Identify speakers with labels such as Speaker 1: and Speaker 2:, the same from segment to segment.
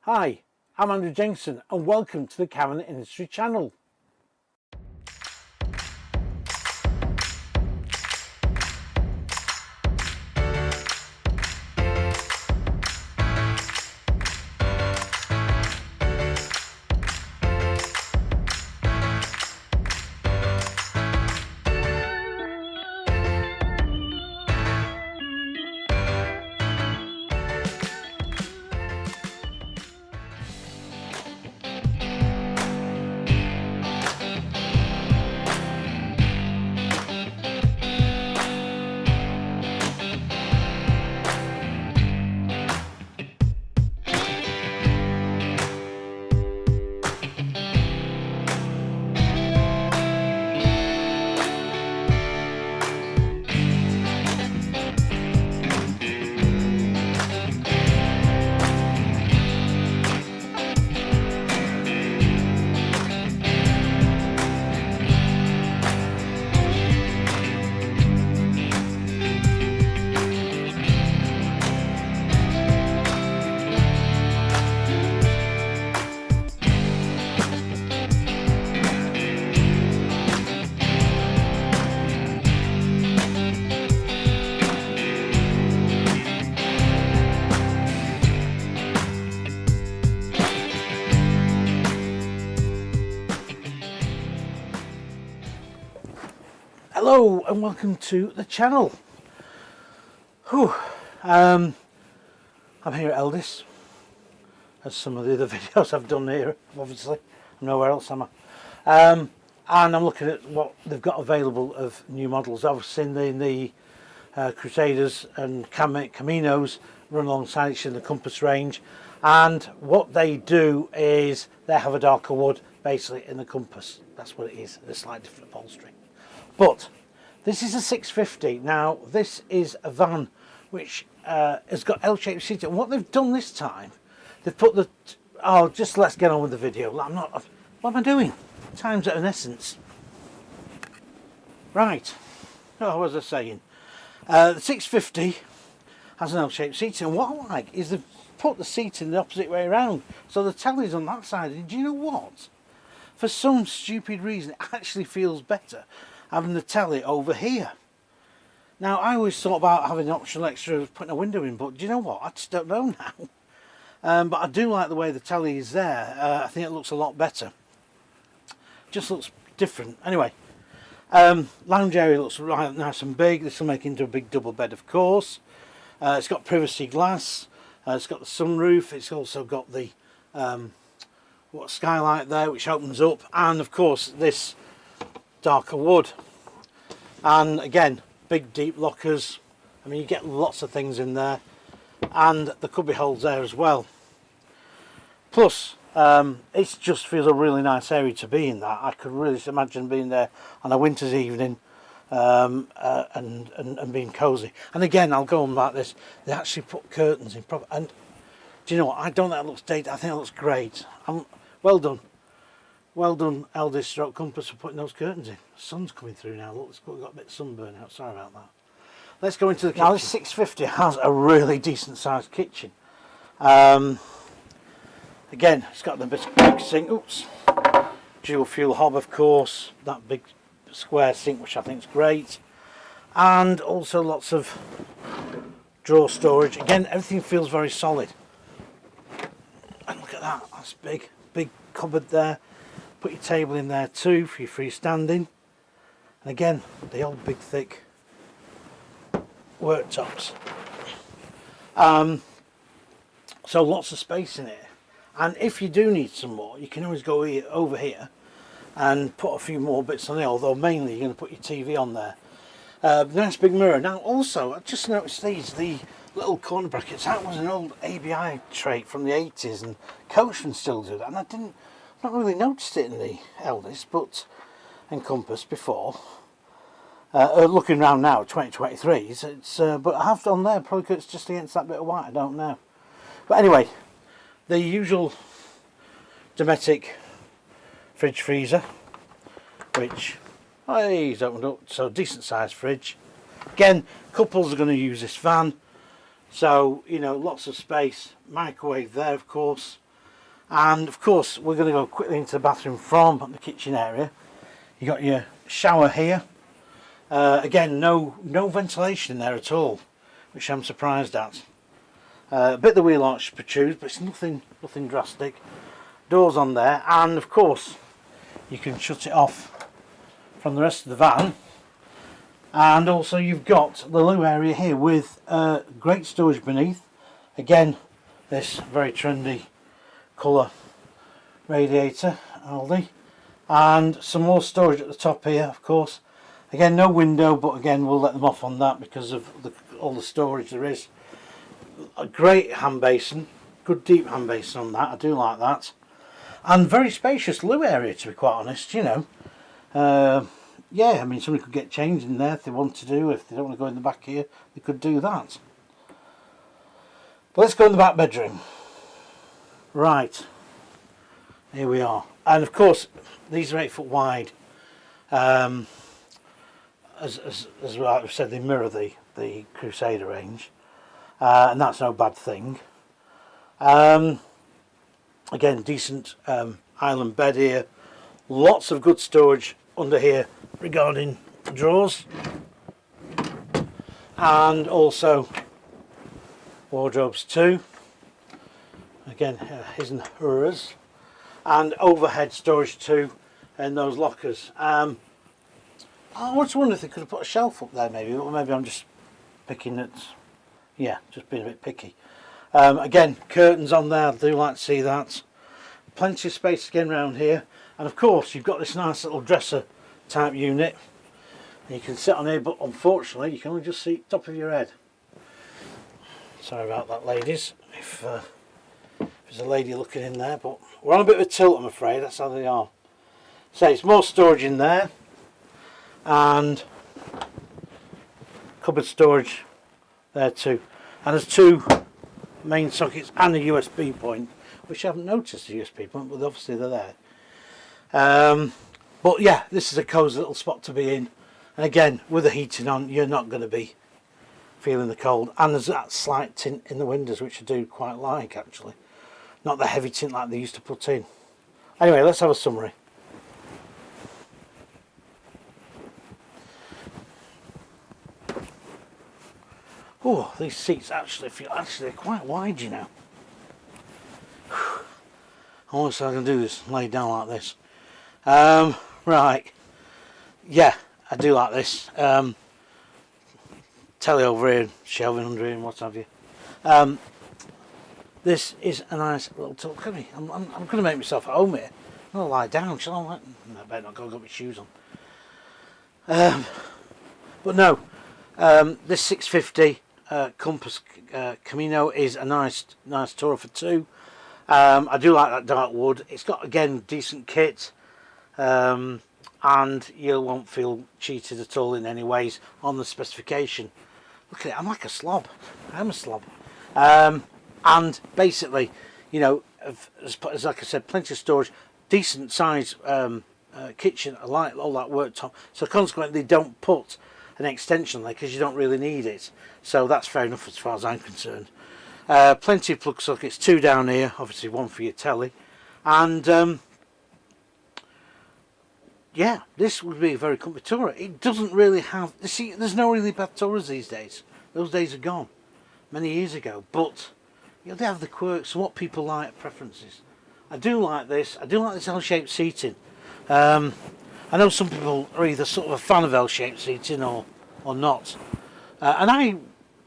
Speaker 1: Hi, I'm Andrew Jenkinson and welcome to the Caravan Industry channel. Hello and welcome to the channel. I'm here at Eldis, as some of the other videos I've done here, obviously. I'm nowhere else, am I? And I'm looking at what they've got available of new models. I've seen the Crusaders and Caminos run alongside each in the Compass range, and what they do is they have a darker wood basically in the Compass. That's what it is, a slightly different upholstery. But this is a 650. Now this is a van which has got L-shaped seating. And what they've done this time, they've put the just let's get on with the video. What am I doing? Time's at an essence. Right. What was I saying? The 650 has an L-shaped seating, and what I like is they've put the seating the opposite way around, so the telly's on that side. And do you know what? For some stupid reason, it actually feels better having the telly over here. Now, I always thought about having an optional extra of putting a window in, but do you know what? I just don't know now. But I do like the way the telly is there. I think it looks a lot better. Just looks different. Anyway, lounge area looks right nice and big. This will make into a big double bed, of course. It's got privacy glass. It's got the sunroof. It's also got the skylight there, which opens up, and of course this darker wood. And again, big deep lockers. I mean, you get lots of things in there, and the cubby holes there as well. Plus it just feels a really nice area to be in. That I could really imagine being there on a winter's evening and being cozy. And again, I'll go on like this, they actually put curtains in proper, and do you know what, I don't think that looks dated. I think it looks great. Well done New-elddis-compass for putting those curtains in. The sun's coming through now. Look, we've got a bit of sunburn out. Sorry about that. Let's go into the kitchen. Now this 650 has a really decent sized kitchen. Again, it's got the big sink. Oops. Dual fuel hob, of course. That big square sink, which I think is great. And also lots of drawer storage. Again, everything feels very solid. And look at that. That's big. Big cupboard there. Put your table in there too for your freestanding. And again, the old big thick worktops. So lots of space in it. And if you do need some more, you can always go over here and put a few more bits on there, although mainly you're going to put your TV on there. Nice big mirror. Now also, I just noticed the little corner brackets. That was an old ABI trait from the 80s, and Coachman still do that, and I not really noticed it in the Eldis, but in Compass before. Looking around now, 2023s, it's but I have on there, probably because it's just against that bit of white, I don't know. But anyway, the usual Dometic fridge freezer, which he's opened up, so decent sized fridge. Again, couples are going to use this van, so you know, lots of space. Microwave there, of course. And of course we're going to go quickly into the bathroom from the kitchen area. You got your shower here. Again, no ventilation in there at all, which I'm surprised at. A bit of the wheel arch protrudes, but it's nothing drastic. Doors on there, and of course you can shut it off from the rest of the van. And also you've got the loo area here with great storage beneath. Again, this very trendy colour radiator, Aldi, and some more storage at the top here, of course. Again, no window, but again we'll let them off on that because of all the storage there is. A great hand basin, good deep hand basin on that. I do like that, and very spacious loo area, to be quite honest. You know, yeah, I mean, somebody could get changed in there if they want to do. If they don't want to go in the back here, they could do that. But let's go in the back bedroom. Right, here we are, and of course these are 8 foot wide. As I've said, they mirror the Crusader range, and that's no bad thing. Again, decent island bed here, lots of good storage under here regarding drawers, and also wardrobes too. Again, his and hers, and overhead storage too in those lockers. I was wondering if they could have put a shelf up there, maybe, or maybe I'm just picking at, yeah, just being a bit picky. Again, curtains on there, I do like to see that. Plenty of space again around here, and of course you've got this nice little dresser type unit. And you can sit on here, but unfortunately you can only just see the top of your head. Sorry about that, ladies, if there's a lady looking in there, but we're on a bit of a tilt, I'm afraid. That's how they are. So it's more storage in there, and cupboard storage there too, and there's 2 main sockets and a USB point, which I haven't noticed the USB point, but obviously they're there. But yeah, this is a cosy little spot to be in, and again, with the heating on, you're not going to be feeling the cold, and there's that slight tint in the windows, which I do quite like, actually. Not the heavy tint like they used to put in. Anyway, let's have a summary. Oh, these seats actually feel quite wide, you know. I wonder if I can do this, lay down like this. Right, yeah, I do like this. Telly over here, shelving under here and what have you. This is a nice little tuck. I'm going to make myself at home here. I'm going to lie down, shall I? No, I better not go and get my shoes on. But no, this 650 Compass Camino is a nice tourer for 2. I do like that dark wood. It's got, again, decent kit, and you won't feel cheated at all in any ways on the specification. Look at it, I'm like a slob. I'm a slob. And basically, you know, as like I said, plenty of storage, decent size kitchen. I like all that worktop. So consequently, they don't put an extension there because you don't really need it. So that's fair enough as far as I'm concerned. Plenty of plug sockets, 2 down here, obviously 1 for your telly, and yeah, this would be a very comfy tourer. It doesn't really have, you see, there's no really bad tourers these days. Those days are gone many years ago, but you know, they have the quirks, what people like, preferences. I do like this. I do like this L-shaped seating. I know some people are either sort of a fan of L-shaped seating or not, and I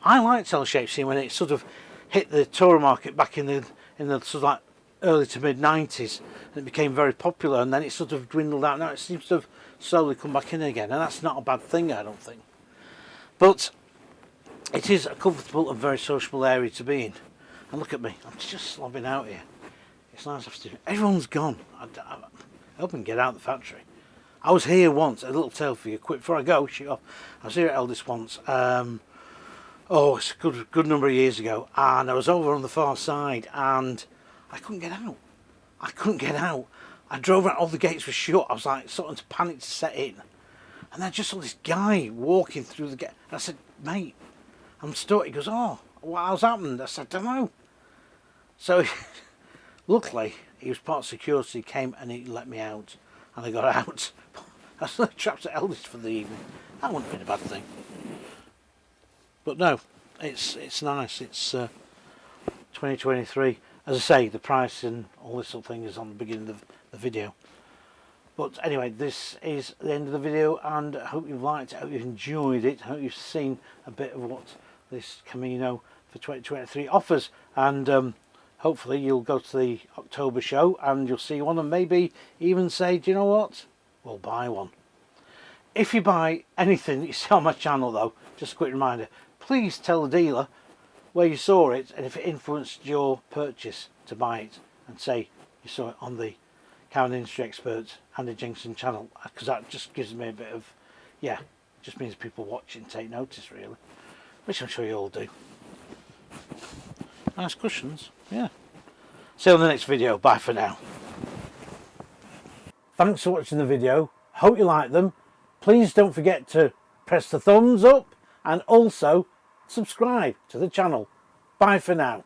Speaker 1: liked L-shaped seating when it sort of hit the tourer market back in the sort of like early to mid 90s, and it became very popular, and then it sort of dwindled out. Now it seems to have slowly come back in again, and that's not a bad thing, I don't think. But it is a comfortable and very sociable area to be in. And look at me, I'm just slobbing out here. It's nice after everyone's gone. I hope I can get out of the factory. I was here once, a little tale for you, quick before I go, shoot off. I was here at Eldest once. Oh, it's a good number of years ago, and I was over on the far side, and I couldn't get out. I drove around, all the gates were shut. I was like starting to panic to set in, and I just saw this guy walking through the gate. And I said, "Mate, I'm stuck." He goes, "Oh, what's happened?" I said, "I don't know." So luckily he was part of security, came and he let me out, and I got out. I was trapped at Eldest for the evening. That wouldn't have been a bad thing. But no, it's nice. It's 2023. As I say, the price and all this sort of thing is on the beginning of the video. But anyway, this is the end of the video, and I hope you've liked it, I hope you've enjoyed it, I hope you've seen a bit of what this Camino for 2023 offers, and hopefully you'll go to the October show and you'll see one and maybe even say, do you know what, we'll buy one. If you buy anything that you see on my channel though, just a quick reminder, please tell the dealer where you saw it and if it influenced your purchase to buy it, and say you saw it on the Caravan Industry Experts and the Jenkinson channel, because that just gives me a bit of, yeah, just means people watch and take notice really, which I'm sure you all do. Nice cushions, yeah. See you on the next video. Bye for now. Thanks for watching the video. Hope you like them. Please don't forget to press the thumbs up and also subscribe to the channel. Bye for now.